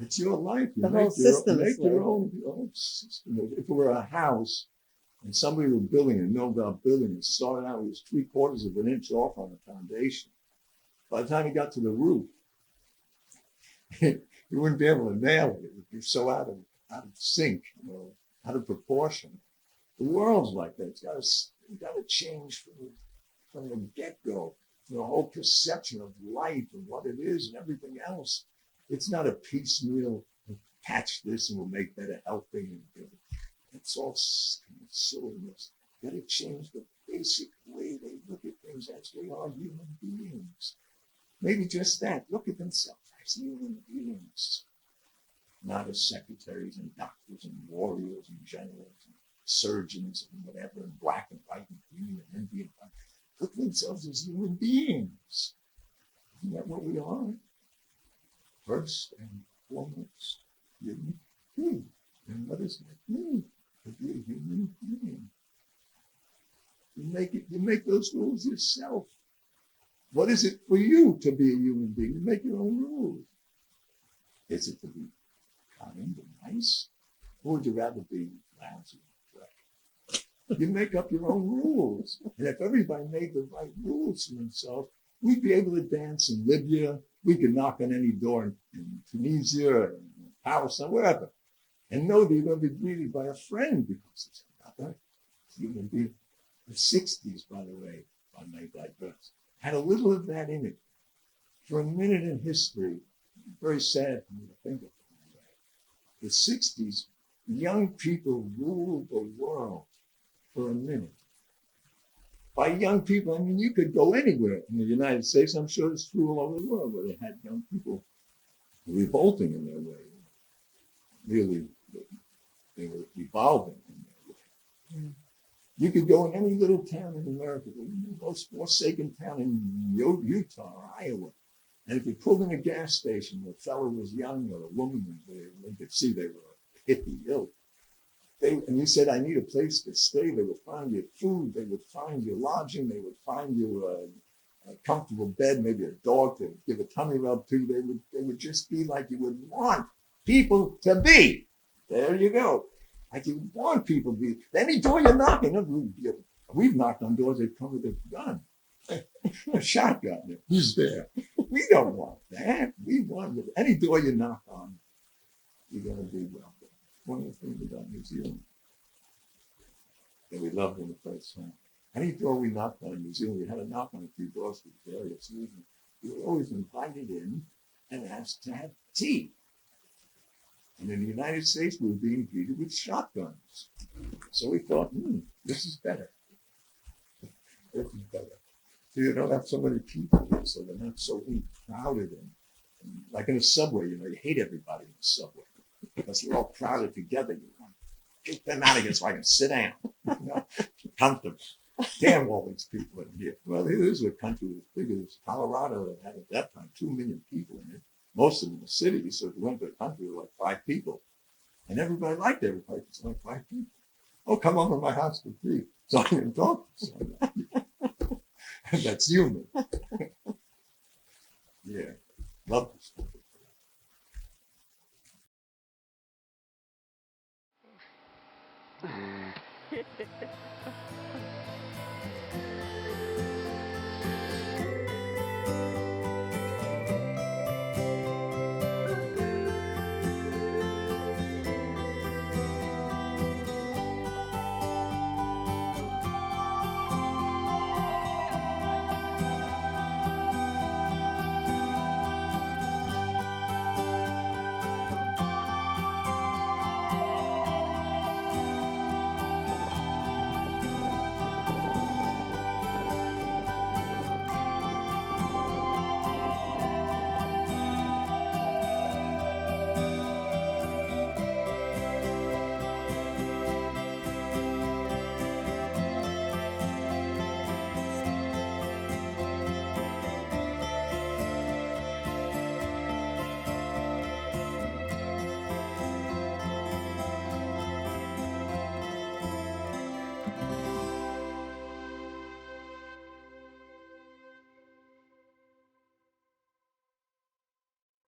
It's your life. You The whole make system your, is make your slavery. own system. If it were a house and somebody were building and know about building, it started out, it was 3/4 of an inch off on the foundation. By the time he got to the roof, you wouldn't be able to nail it. It would be so out of sync, out of proportion. The world's like that. It's got to change from the get-go. The whole perception of life and what it is and everything else. It's not a piecemeal, patch this and we'll make better helping. It's all silliness. You got to change the basic way they look at things as they are human beings. Maybe just that. Look at themselves as human beings, not as secretaries and doctors and warriors and generals and surgeons and whatever, and black and white and green and Indian. Look at themselves as human beings. Isn't that what we are? First and foremost, human being. And what does that mean? To be a human being. You make those rules yourself. What is it for you to be a human being? You make your own rules. Is it to be kind and nice? Or would you rather be lousy and dirty? You make up your own rules. And if everybody made the right rules for themselves, we'd be able to dance in Libya. We could knock on any door in Tunisia or Palestine, wherever, and know that you're going to be greeted by a friend because it's another human being. The 60s, by the way, I may digress, had a little of that in it. For a minute in history, very sad for me to think of it. The 60s, young people ruled the world for a minute. By young people, I mean, you could go anywhere in the United States. I'm sure it's true all over the world where they had young people revolting in their way. Really, they were evolving in their way. You could go in any little town in America, the most forsaken town in Utah or Iowa, and if you pulled in a gas station, the fellow was young or a woman, they could see they were hippie ill. And you said, I need a place to stay. They would find you food. They would find you lodging. They would find you a comfortable bed, maybe a dog to give a tummy rub to. They would just be like you would want people to be. There you go. Like you want people to be. Any door you're knocking, we've knocked on doors that come with a gun, a shotgun. Who's there? We don't want that. We want any door you knock on, you're going to be welcome. One of the things about New Zealand that we loved in the first time. Any door we knocked on in New Zealand, we had to knock on a few doors for various reasons. We were always invited in and asked to have tea. And in the United States, we were being greeted with shotguns. So we thought, this is better. This is better. So you don't have so many people here, so they're not so crowded. And like in a subway, you hate everybody in the subway. Because we're all crowded together. You want to get them out of here so I can sit down. Comfortable. Damn all these people in here. Well, it is a country as big as Colorado that had at that time 2 million people in it. Most of them in the city. So if you went to a country with like 5 people. And everybody liked everybody. It's like 5 people. Oh, come over to my house for tea. So I can talk to somebody. That's human. Yeah. Love this.